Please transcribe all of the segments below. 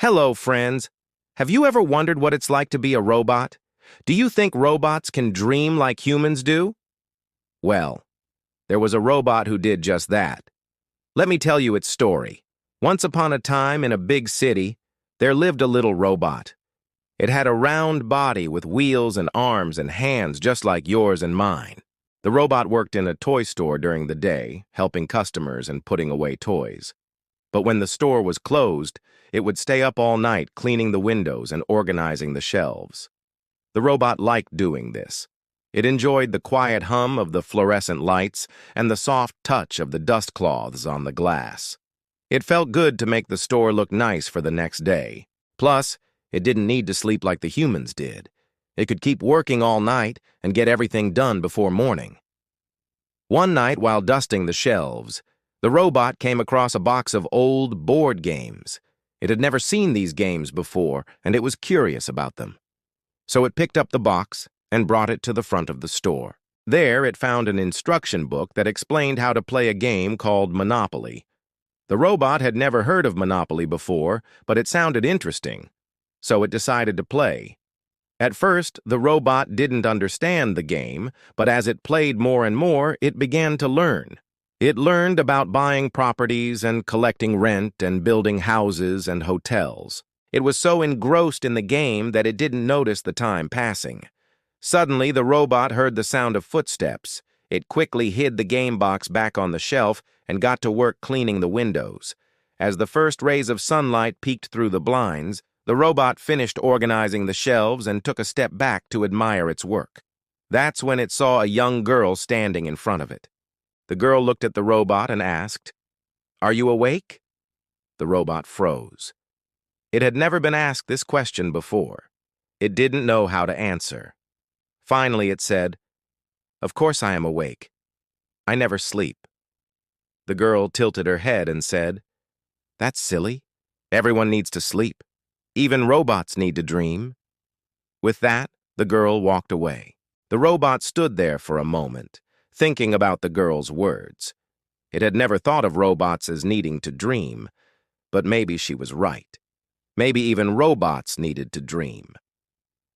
Hello, friends. Have you ever wondered what it's like to be a robot? Do you think robots can dream like humans do? Well, there was a robot who did just that. Let me tell you its story. Once upon a time in a big city, there lived a little robot. It had a round body with wheels and arms and hands just like yours and mine. The robot worked in a toy store during the day, helping customers and putting away toys. But when the store was closed, it would stay up all night cleaning the windows and organizing the shelves. The robot liked doing this. It enjoyed the quiet hum of the fluorescent lights and the soft touch of the dust cloths on the glass. It felt good to make the store look nice for the next day. Plus, it didn't need to sleep like the humans did. It could keep working all night and get everything done before morning. One night, while dusting the shelves, the robot came across a box of old board games. It had never seen these games before, and it was curious about them. So it picked up the box and brought it to the front of the store. There, it found an instruction book that explained how to play a game called Monopoly. The robot had never heard of Monopoly before, but it sounded interesting, so it decided to play. At first, the robot didn't understand the game, but as it played more and more, it began to learn. It learned about buying properties and collecting rent and building houses and hotels. It was so engrossed in the game that it didn't notice the time passing. Suddenly, the robot heard the sound of footsteps. It quickly hid the game box back on the shelf and got to work cleaning the windows. As the first rays of sunlight peeked through the blinds, the robot finished organizing the shelves and took a step back to admire its work. That's when it saw a young girl standing in front of it. The girl looked at the robot and asked, "Are you awake?" The robot froze. It had never been asked this question before. It didn't know how to answer. Finally, it said, "Of course I am awake. I never sleep." The girl tilted her head and said, "That's silly. Everyone needs to sleep. Even robots need to dream." With that, the girl walked away. The robot stood there for a moment, thinking about the girl's words. It had never thought of robots as needing to dream, but maybe she was right. Maybe even robots needed to dream.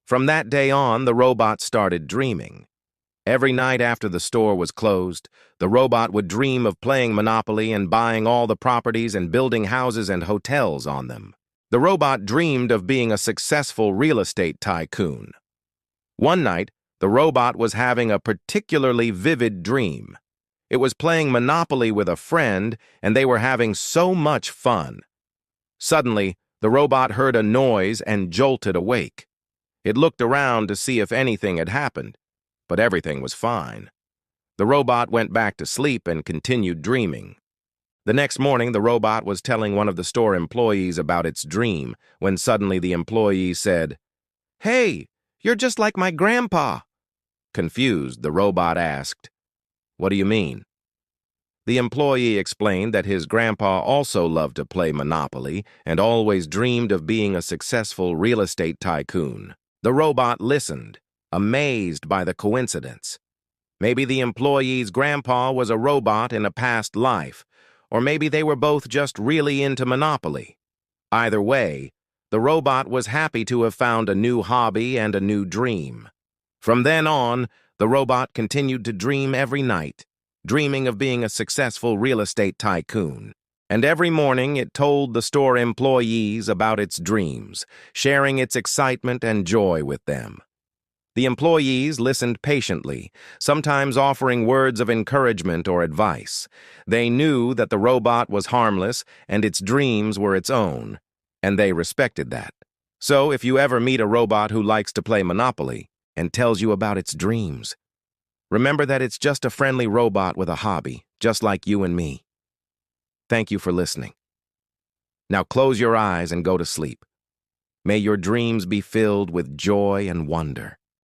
From that day on, the robot started dreaming. Every night after the store was closed, the robot would dream of playing Monopoly and buying all the properties and building houses and hotels on them. The robot dreamed of being a successful real estate tycoon. One night, the robot was having a particularly vivid dream. It was playing Monopoly with a friend, and they were having so much fun. Suddenly, the robot heard a noise and jolted awake. It looked around to see if anything had happened, but everything was fine. The robot went back to sleep and continued dreaming. The next morning, the robot was telling one of the store employees about its dream when suddenly the employee said, "Hey, you're just like my grandpa." Confused, the robot asked, "What do you mean?" The employee explained that his grandpa also loved to play Monopoly and always dreamed of being a successful real estate tycoon. The robot listened, amazed by the coincidence. Maybe the employee's grandpa was a robot in a past life, or maybe they were both just really into Monopoly. Either way, the robot was happy to have found a new hobby and a new dream. From then on, the robot continued to dream every night, dreaming of being a successful real estate tycoon. And every morning it told the store employees about its dreams, sharing its excitement and joy with them. The employees listened patiently, sometimes offering words of encouragement or advice. They knew that the robot was harmless and its dreams were its own, and they respected that. So if you ever meet a robot who likes to play Monopoly and tells you about its dreams, remember that it's just a friendly robot with a hobby, just like you and me. Thank you for listening. Now close your eyes and go to sleep. May your dreams be filled with joy and wonder.